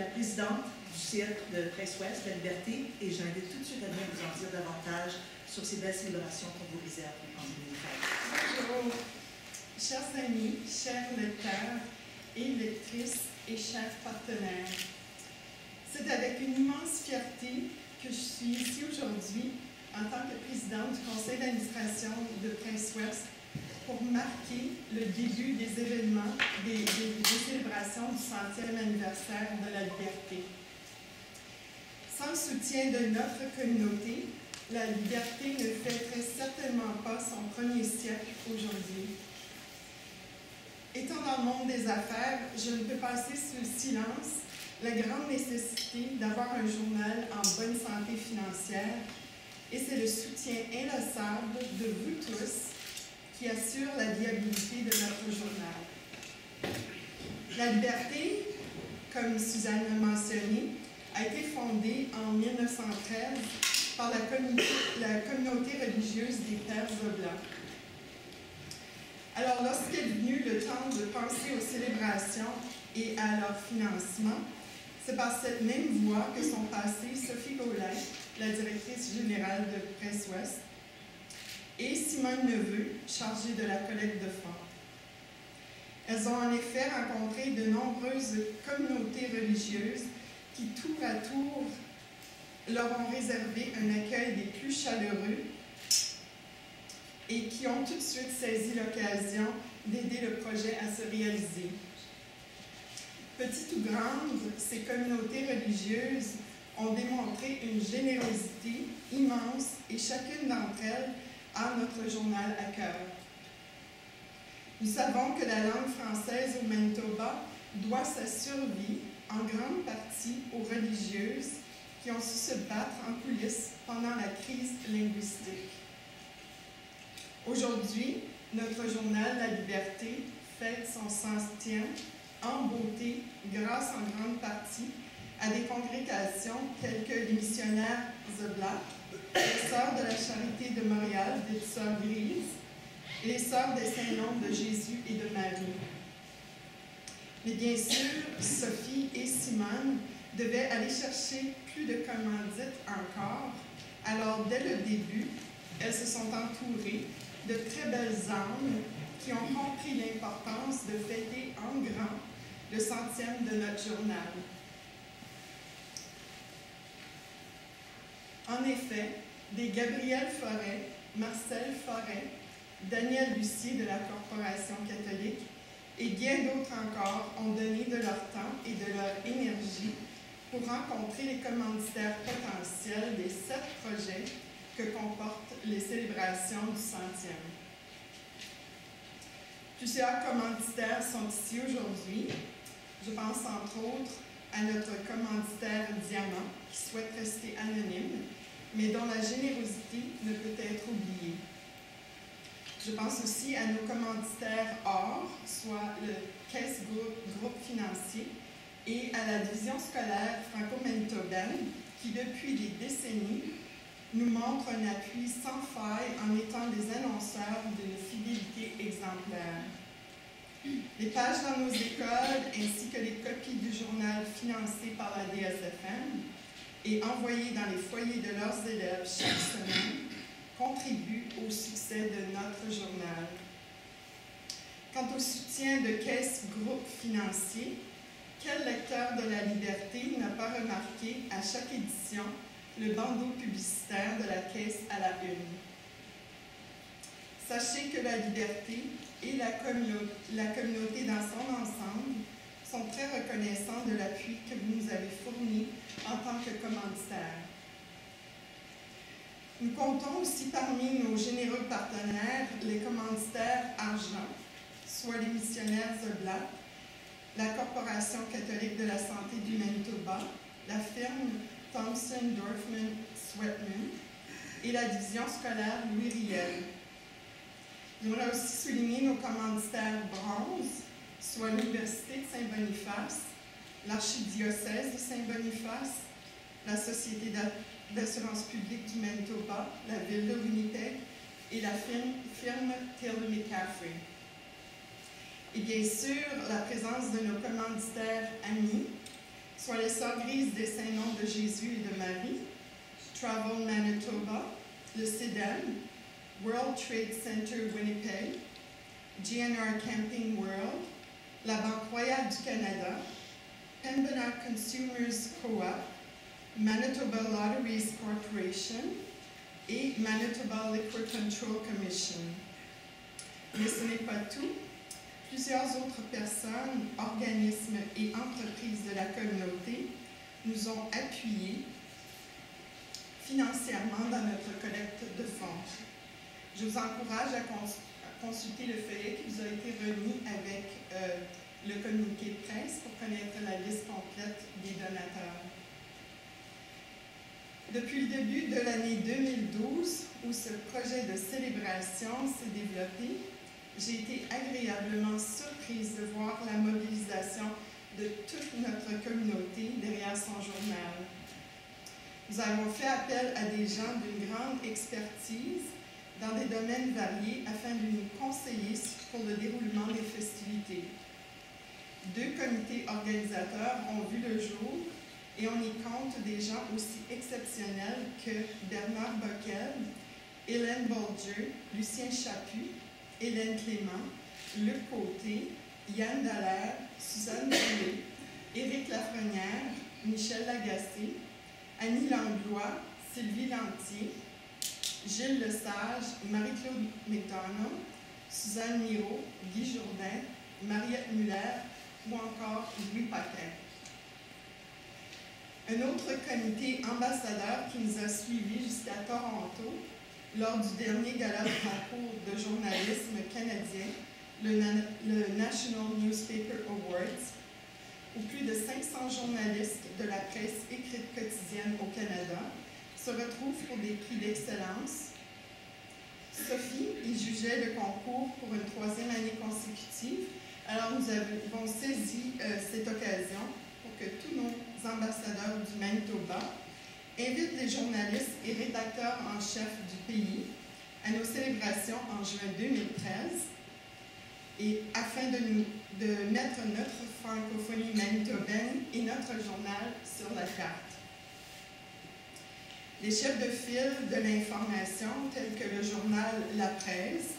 la présidente du Cirque de Prince-Ouest, La Liberté, et j'invite tout de suite à venir vous en dire davantage sur ces belles célébrations qu'on vous réserve en 2013. Bonjour, chers amis, chers lecteurs et lectrices et chers partenaires. C'est avec une immense fierté que je suis ici aujourd'hui en tant que présidente du conseil d'administration de Prince-Ouest pour marquer le début des événements, des célébrations du 100e anniversaire de la liberté. Sans le soutien de notre communauté, la liberté ne fêterait certainement pas son premier siècle aujourd'hui. Étant dans le monde des affaires, je ne peux passer sous silence la grande nécessité d'avoir un journal en bonne santé financière, et c'est le soutien inlassable de vous tous qui assure la viabilité de notre journal. La liberté, comme Suzanne l'a mentionné, a été fondée en 1913 par la communauté religieuse des Pères Oblats. Alors, lorsqu'est venu le temps de penser aux célébrations et à leur financement, c'est par cette même voie que sont passées Sophie Gaulet, la directrice générale de Prince-Ouest, et Simone Neveu, chargée de la collecte de fonds. Elles ont en effet rencontré de nombreuses communautés religieuses qui, tour à tour, leur ont réservé un accueil des plus chaleureux et qui ont tout de suite saisi l'occasion d'aider le projet à se réaliser. Petites ou grandes, ces communautés religieuses ont démontré une générosité immense et chacune d'entre elles a notre journal à cœur. Nous savons que la langue française au Manitoba doit sa survie en grande partie aux religieuses qui ont su se battre en coulisses pendant la crise linguistique. Aujourd'hui, notre journal La Liberté fête son 100e en beauté grâce en grande partie à des congrégations telles que les missionnaires Oblats, les Sœurs de la Charité de Montréal, des Sœurs Grises, et les Sœurs des Saints-Noms de Jésus et de Marie. Mais bien sûr, Sophie et Simone devaient aller chercher plus de commandites encore. Alors, dès le début, elles se sont entourées de très belles âmes qui ont compris l'importance de fêter en grand le 100e de notre journal. En effet, des Gabrielle Forêt, Marcel Forêt, Daniel Lucier de la Corporation catholique et bien d'autres encore ont donné de leur temps et de leur énergie pour rencontrer les commanditaires potentiels des 7 projets que comportent les célébrations du 100e. Plusieurs commanditaires sont ici aujourd'hui. Je pense entre autres à notre commanditaire Diamant, qui souhaite rester anonyme, mais dont la générosité ne peut être oubliée. Je pense aussi à nos commanditaires Or, soit le Caisse Groupe Financier, et à la division scolaire franco-manitobaine, qui depuis des décennies nous montre un appui sans faille en étant des annonceurs d'une fidélité exemplaire. Les pages dans nos écoles ainsi que les copies du journal financé par la DSFM et envoyées dans les foyers de leurs élèves chaque semaine contribuent au succès de notre journal. Quant au soutien de Caisse Groupe Financier, quel lecteur de la Liberté n'a pas remarqué à chaque édition le bandeau publicitaire de la Caisse à la une? Sachez que la Liberté et la communauté dans son ensemble sont très reconnaissants de l'appui que vous nous avez fourni en tant que commanditaire. Nous comptons aussi parmi nos généreux partenaires les commanditaires Argent, soit les missionnaires Oblats, la Corporation catholique de la santé du Manitoba, la firme Thompson Dorfman Sweatman et la division scolaire Louis Riel. J'aimerais aussi souligner nos commanditaires bronze, soit l'Université de Saint-Boniface, l'Archidiocèse de Saint-Boniface, la Société d'assurance publique du Manitoba, la ville de Winnipeg et la firme Taylor McCaffrey. Et bien sûr, la présence de nos commanditaires amis, soit les Sœurs Grises des Saints-Noms de Jésus et de Marie, Travel Manitoba, le CEDAM, World Trade Center Winnipeg, GNR Camping World, la Banque Royale du Canada, Pembina Consumers Co-op, Manitoba Lotteries Corporation et Manitoba Liquor Control Commission. Mais ce n'est pas tout. Plusieurs autres personnes, organismes et entreprises de la communauté nous ont appuyés financièrement dans notre collecte de fonds. Je vous encourage à consulter le feuillet qui vous a été remis avec le communiqué de presse pour connaître la liste complète des donateurs. Depuis le début de l'année 2012, où ce projet de célébration s'est développé, j'ai été agréablement surprise de voir la mobilisation de toute notre communauté derrière son journal. Nous avons fait appel à des gens d'une grande expertise dans des domaines variés afin de nous conseiller pour le déroulement des festivités. 2 comités organisateurs ont vu le jour et on y compte des gens aussi exceptionnels que Bernard Bockel, Hélène Bolger, Lucien Chaput, Hélène Clément, Luc Côté, Yann Dallaire, Suzanne Boulay, Éric Lafrenière, Michel Lagacé, Annie Langlois, Sylvie Lantier, Gilles Lesage, Marie-Claude McDonald, Suzanne Miro, Guy Jourdain, Mariette Muller ou encore Louis Paquin. Un autre comité ambassadeur qui nous a suivis jusqu'à Toronto lors du dernier gala de concours de journalisme canadien, le National Newspaper Awards, où plus de 500 journalistes de la presse écrite quotidienne au Canada se retrouvent pour des prix d'excellence. Sophie y jugeait le concours pour une 3e année consécutive. Alors nous avons saisi cette occasion pour que tous nos ambassadeurs du Manitoba invitent les journalistes et rédacteurs en chef du pays à nos célébrations en juin 2013 et afin de mettre notre francophonie manitobaine et notre journal sur la carte. Les chefs de file de l'information, tels que le journal La Presse,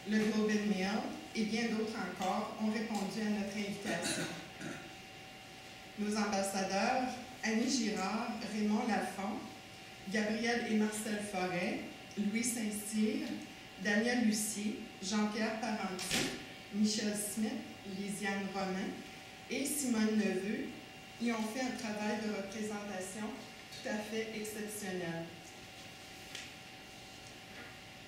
le Globe and Mail et bien d'autres encore, ont répondu à notre invitation. Nos ambassadeurs, Annie Girard, Raymond Lafont, Gabriel et Marcel Forêt, Louis Saint-Cyr, Daniel Lucier, Jean-Pierre Parenti, Michel Smith, Lisiane Romain et Simone Neveu y ont fait un travail de représentation tout à fait exceptionnel.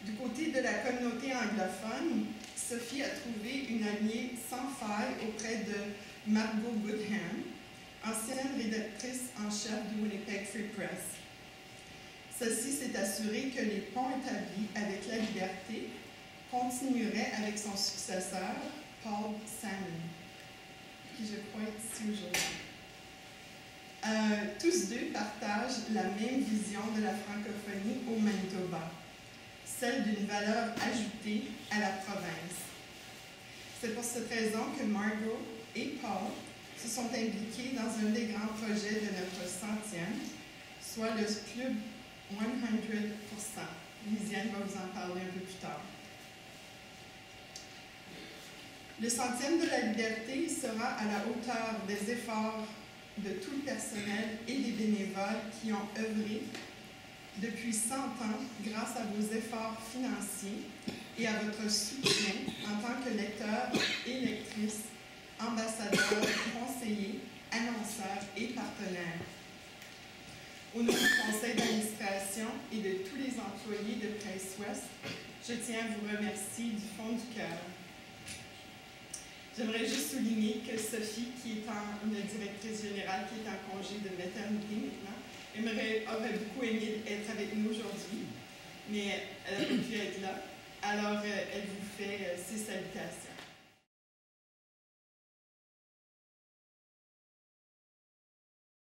Du côté de la communauté anglophone, Sophie a trouvé une alliée sans faille auprès de Margot Goodham, ancienne rédactrice en chef du Winnipeg Free Press. Celle-ci s'est assurée que les ponts établis avec la liberté continueraient avec son successeur, Paul Salmon, qui je crois est ici aujourd'hui. Tous deux partagent la même vision de la francophonie au Manitoba, celle d'une valeur ajoutée à la province. C'est pour cette raison que Margot et Paul se sont impliqués dans un des grands projets de notre 100e, soit le Club 100%. Lisiane va vous en parler un peu plus tard. Le 100e de la liberté sera à la hauteur des efforts de tout le personnel et des bénévoles qui ont œuvré depuis 100 ans grâce à vos efforts financiers et à votre soutien en tant que lecteurs et lectrices, ambassadeurs, conseillers, annonceurs et partenaires. Au nom du conseil d'administration et de tous les employés de Presse Ouest, je tiens à vous remercier du fond du cœur. J'aimerais juste souligner que Sophie, qui est une directrice générale qui est en congé de maternité maintenant, aurait beaucoup aimé être avec nous aujourd'hui, mais elle n'a pas pu être là. Alors, elle vous fait ses salutations.